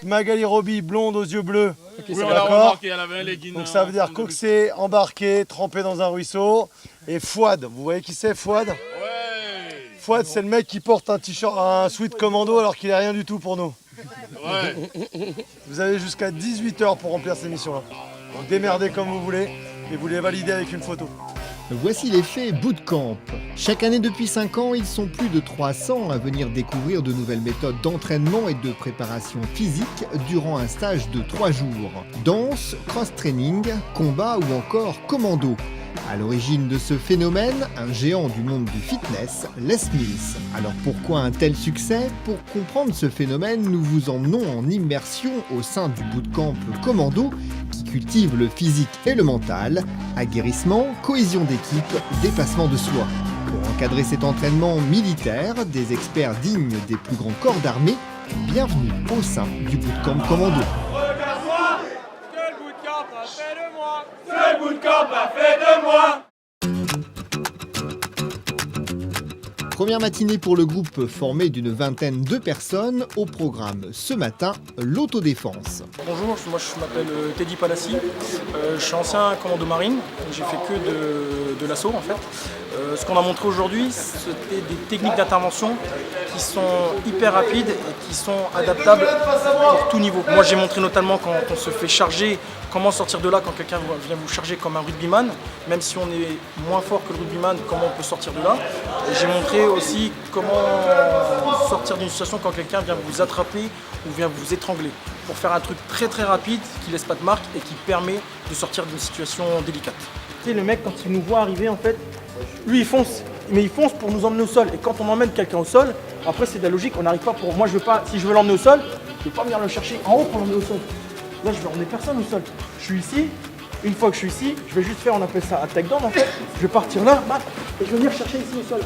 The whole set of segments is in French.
Magali Roby, blonde aux yeux bleus. Okay, oui, on l'a remarqué, elle avait un legging. Donc ça veut dire coxé, embarqué, trempé dans un ruisseau. Et Fouad, vous voyez qui c'est Fouad? Ouais. Fouad, c'est le mec qui porte un t-shirt, un sweat commando alors qu'il est rien du tout pour nous. Ouais. Vous avez jusqu'à 18 h pour remplir ces missions-là. Vous démerdez comme vous voulez et vous les validez avec une photo. Voici l'effet bootcamp. Chaque année depuis 5 ans, ils sont plus de 300 à venir découvrir de nouvelles méthodes d'entraînement et de préparation physique durant un stage de 3 jours. Danse, cross-training, combat ou encore commando. À l'origine de ce phénomène, un géant du monde du fitness, Les Mills. Alors pourquoi un tel succès? Pour comprendre ce phénomène, nous vous emmenons en immersion au sein du bootcamp commando qui cultive le physique et le mental, aguerrissement, cohésion d'équipe, dépassement de soi. Pour encadrer cet entraînement militaire, des experts dignes des plus grands corps d'armée, bienvenue au sein du bootcamp commando. Regarde-moi, ce que le bootcamp a fait de moi. Ce le bootcamp a fait de moi. Première matinée pour le groupe formé d'une vingtaine de personnes. Au programme ce matin, l'autodéfense. Bonjour, moi je m'appelle Teddy Palassi, je suis ancien commando marine, j'ai fait que de l'assaut en fait. Ce qu'on a montré aujourd'hui, c'était des techniques d'intervention qui sont hyper rapides et qui sont adaptables pour tout niveau. Moi j'ai montré notamment quand on se fait charger, comment sortir de là quand quelqu'un vient vous charger comme un rugbyman, même si on est moins fort que le rugbyman, comment on peut sortir de là. Et j'ai montré aussi comment sortir d'une situation quand quelqu'un vient vous attraper ou vient vous étrangler, pour faire un truc très très rapide qui laisse pas de marque et qui permet de sortir d'une situation délicate. Tu sais, le mec quand il nous voit arriver en fait, lui il fonce, mais il fonce pour nous emmener au sol. Et quand on emmène quelqu'un au sol, après c'est de la logique, on n'arrive pas pour... Moi je veux pas, si je veux l'emmener au sol, je ne vais pas venir le chercher en haut pour l'emmener au sol. Là je vais emmener personne au sol. Je suis ici, une fois que je suis ici, je vais juste faire, on appelle ça un takedown en fait. Je vais partir là, et je vais venir chercher ici au sol.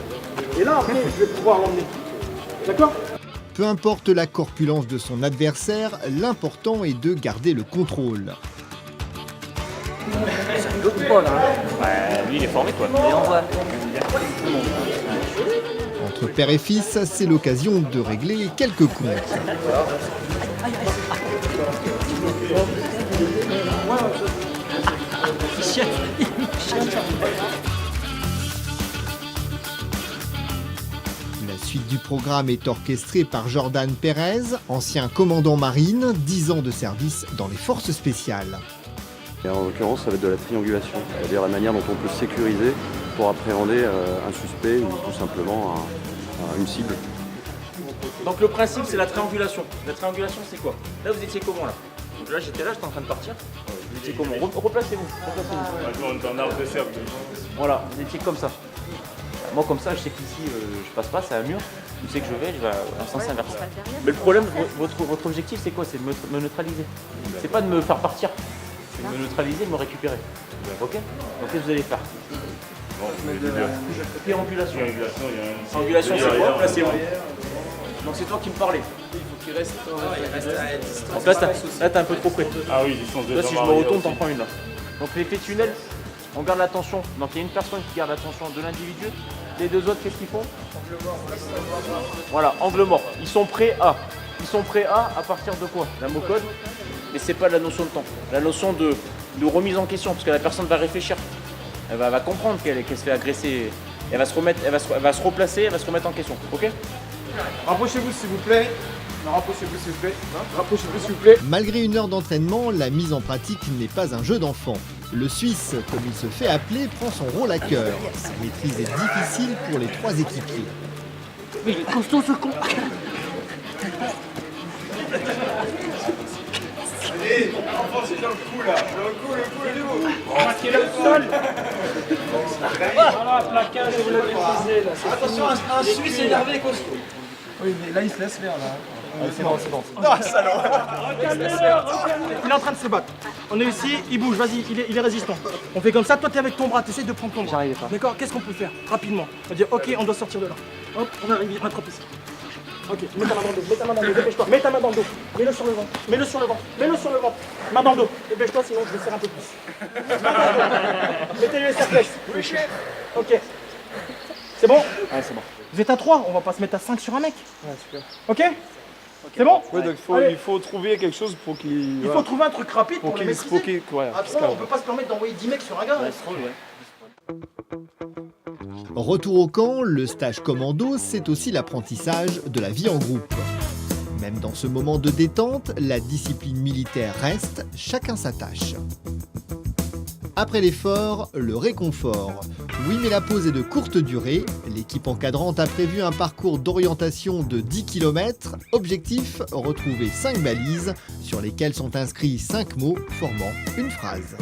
Et là après je vais pouvoir l'emmener. D'accord ? Peu importe la corpulence de son adversaire, l'important est de garder le contrôle. C'est un autre bol, hein. Ouais, lui il est formé quoi. Et on voit. Entre père et fils, c'est l'occasion de régler quelques comptes. La suite du programme est orchestrée par Jordan Pérez, ancien commandant marine, 10 ans de service dans les forces spéciales. Et en l'occurrence, ça va être de la triangulation, c'est-à-dire la manière dont on peut sécuriser pour appréhender un suspect ou tout simplement une cible. Donc le principe c'est la triangulation. La triangulation c'est quoi? Là vous étiez comment là? Donc là j'étais en train de partir. Vous étiez comment? Replacez-vous. On arbre de cercle. Voilà, vous étiez comme ça. Moi comme ça je sais qu'ici je passe pas, c'est un mur. Je sais que je vais en sens inverse. Mais le problème, votre objectif c'est quoi? C'est de me neutraliser. C'est pas de me faire partir. C'est de me neutraliser, de me récupérer. Ok? Donc qu'est-ce que vous allez faire? Triangulation. Triangulation c'est quoi? Placez-vous. Donc c'est toi qui me parlais. Il faut qu'il reste à distance. Là t'es un peu trop près. Ah oui, distance de. Là si je me retourne, t'en prends une là. Donc l'effet tunnel, on garde l'attention. Donc il y a une personne qui garde l'attention de l'individu. Les deux autres, qu'est-ce qu'ils font? Voilà, angle mort. Ils sont prêts à partir de quoi? D'un mot code. Mais c'est pas la notion de temps. La notion de remise en question, parce que la personne va réfléchir. Elle va comprendre qu'elle se fait agresser. Elle va se remettre, elle va se replacer, elle va se remettre en question. Ok? Rapprochez-vous s'il vous plaît. Non, rapprochez-vous s'il vous plaît. Rapprochez-vous s'il vous plaît. Malgré une heure d'entraînement, la mise en pratique n'est pas un jeu d'enfant. Le Suisse, comme il se fait appeler, prend son rôle à cœur. Sa maîtrise est difficile pour les 3 équipiers. Mais il est costaud ce con. Allez, enfoncez dans le cou là. Dans le cou, il est beau. Marquez-le au sol. Voilà, plaquage, vous l'avez brisé là. Attention, un Suisse énervé costaud. Oui mais là il se laisse faire là. C'est bon. Non, salaud. Il est en train de se battre. On est ici, il bouge, vas-y, il est résistant. On fait comme ça, toi t'es avec ton bras, t'essayes de prendre ton bras. J'arrive pas. D'accord, qu'est-ce qu'on peut faire rapidement? On va dire ok, on doit sortir de là. Hop, on arrive, il rattrape ici. Ok, mets ta main dans le dos, dépêche-toi. Mets ta main dans le dos, mets-le sur le ventre, mets-le sur le ventre. Main dans le dos, dépêche-toi sinon je vais serrer un peu plus. Mettez-lui les cercles. Ok. C'est bon? Ouais, c'est bon. Vous êtes à 3, on va pas se mettre à 5 sur un mec. Ouais, super. Ok? C'est bon? Ouais, donc il faut trouver quelque chose pour qu'il... Il faut trouver un truc rapide pour les maîtriser. Ouais, Après, on peut pas se permettre d'envoyer 10 mecs sur un gars. Retour au camp, le stage commando, c'est aussi l'apprentissage de la vie en groupe. Même dans ce moment de détente, la discipline militaire reste, chacun sa tâche. Après l'effort, le réconfort. Oui, mais la pause est de courte durée. L'équipe encadrante a prévu un parcours d'orientation de 10 km. Objectif, retrouver 5 balises sur lesquelles sont inscrits 5 mots formant une phrase.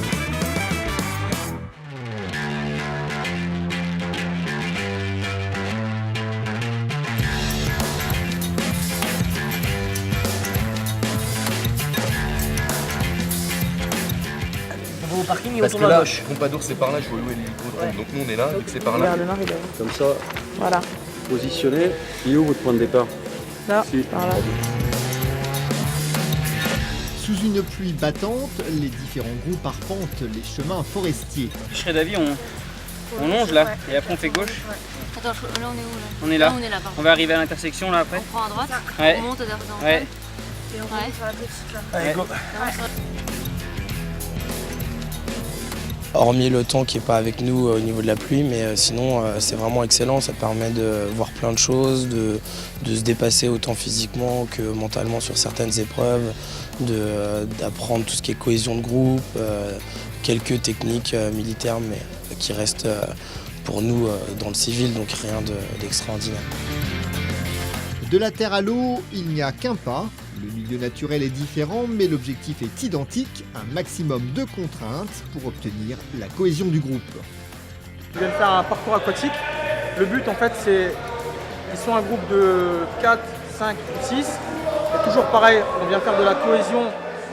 Au parking, il Parce que là, Pompadour c'est par là, je vois louer l'hélicodrome. Donc nous on est là, vu que c'est par là. Le nord, il est là. Comme ça, Voilà. positionné. Il est où votre point de départ? Là, Si. par là. Sous une pluie battante, les différents groupes arpentent les chemins forestiers. Je serais d'avis, on longe là, et après on fait gauche. Attends, là on est où là? On est là. On est là, pardon. On va arriver à l'intersection là après. On prend à droite, Ouais. on monte dans Ouais. et on remonte sur la petite là. Allez, go. Hormis le temps qui n'est pas avec nous au niveau de la pluie, mais sinon c'est vraiment excellent, ça permet de voir plein de choses, de se dépasser autant physiquement que mentalement sur certaines épreuves, d'apprendre tout ce qui est cohésion de groupe, quelques techniques militaires mais qui restent pour nous dans le civil, donc rien d'extraordinaire. De la terre à l'eau, il n'y a qu'un pas. Le milieu naturel est différent, mais l'objectif est identique, un maximum de contraintes pour obtenir la cohésion du groupe. Ils viennent faire un parcours aquatique. Le but en fait c'est, ils sont un groupe de 4, 5 ou 6. Et toujours pareil, on vient faire de la cohésion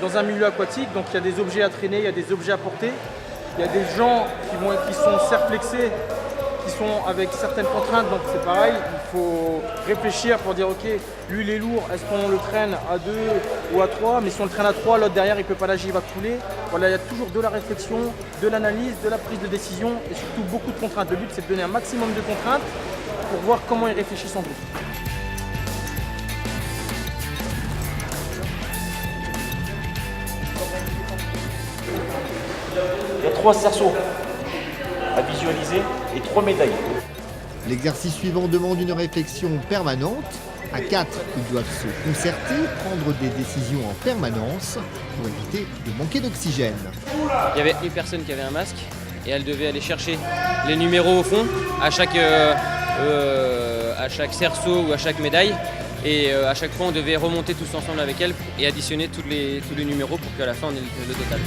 dans un milieu aquatique, donc il y a des objets à traîner, il y a des objets à porter. Il y a des gens qui sont serre-flexés, qui sont avec certaines contraintes, donc c'est pareil, il faut réfléchir pour dire ok, lui il est lourd, est-ce qu'on le traîne à 2 ou à 3, mais si on le traîne à 3, l'autre derrière il ne peut pas nager, il va couler. Voilà, il y a toujours de la réflexion, de l'analyse, de la prise de décision et surtout beaucoup de contraintes. Le but c'est de donner un maximum de contraintes pour voir comment il réfléchit son groupe. Il y a 3 cerceaux à visualiser et 3 médailles. L'exercice suivant demande une réflexion permanente. À 4, ils doivent se concerter, prendre des décisions en permanence pour éviter de manquer d'oxygène. Il y avait une personne qui avait un masque et elle devait aller chercher les numéros au fond à chaque cerceau ou à chaque médaille. Et à chaque fois, on devait remonter tous ensemble avec elle et additionner tous les numéros pour qu'à la fin, on ait le total.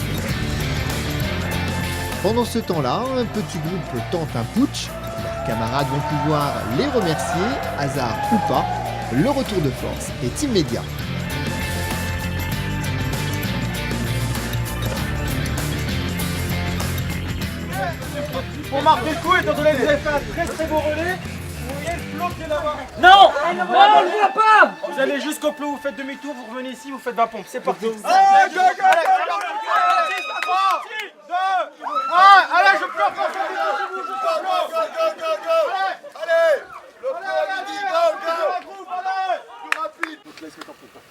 Pendant ce temps-là, un petit groupe tente un putsch. Leurs camarades vont pouvoir les remercier, hasard ou pas. Le retour de force est immédiat. Pour marquer le coup, étant donné que vous avez fait un très très beau relais, vous voyez le flot qui est là-bas. Non, on ne voit pas. Vous allez jusqu'au flot, vous faites demi-tour, vous revenez ici, vous faites 20 pompes. C'est parti. 3, 2, 1, allez, je pleure pas,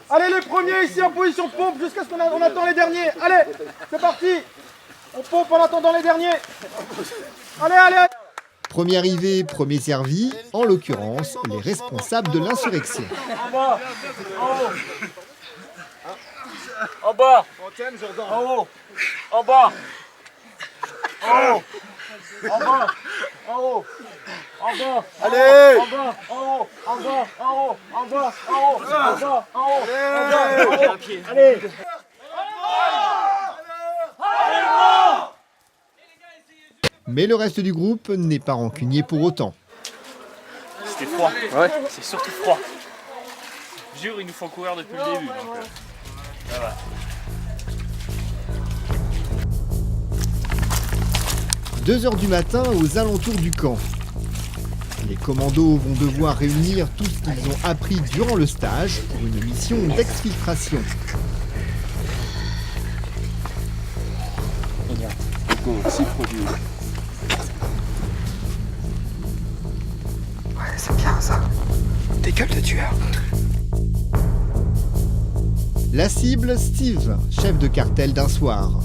allez, les premiers ici en position de pompe jusqu'à ce qu'on attend les derniers. Allez, c'est parti. On pompe en attendant les derniers. Allez, allez. Premier arrivé, premier servi, en l'occurrence les responsables de l'insurrection. En bas, en haut. En bas, En haut, en bas, en haut, en bas, en haut, en bas. Allez! En bas, en haut, en bas, en haut, en bas, en haut, en bas, en haut, en bas, allez! Mais le reste du groupe n'est pas rancunier pour autant. C'était froid. Ouais. C'est surtout froid. Je jure, ils nous font courir depuis le début. Donc, ça va. 2 heures du matin aux alentours du camp. Les commandos vont devoir réunir tout ce qu'ils ont appris durant le stage pour une mission d'exfiltration. Ouais, c'est bien ça. Des gueules de tueurs. La cible, Steve, chef de cartel d'un soir.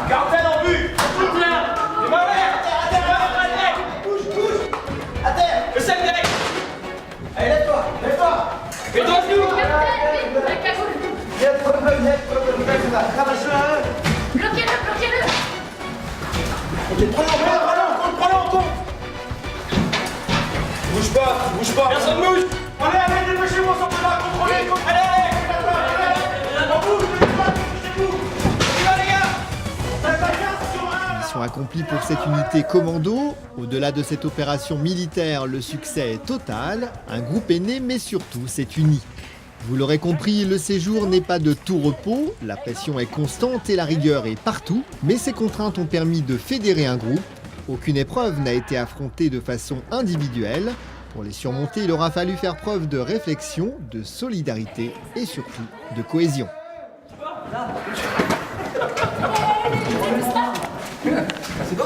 Cartel en vue! Soutien! Les mains vertes! Bouge, bouge! À terre! Le sac direct! Allez, lève-toi! Lève-toi! Mets-toi à genoux! Bloquez-le, bloquez-le. Ok, prends-le en compte! Bouge pas! Personne bouge! Allez, dépêchez-vous, on s'en peut pas contrôler! Allez! On bouge! Dépêchez-vous! On y va, les gars! Mission accomplie pour cette unité commando. Au-delà de cette opération militaire, le succès est total. Un groupe est né, mais surtout s'est uni. Vous l'aurez compris, le séjour n'est pas de tout repos. La pression est constante et la rigueur est partout. Mais ces contraintes ont permis de fédérer un groupe. Aucune épreuve n'a été affrontée de façon individuelle. Pour les surmonter, il aura fallu faire preuve de réflexion, de solidarité et surtout de cohésion. C'est bon.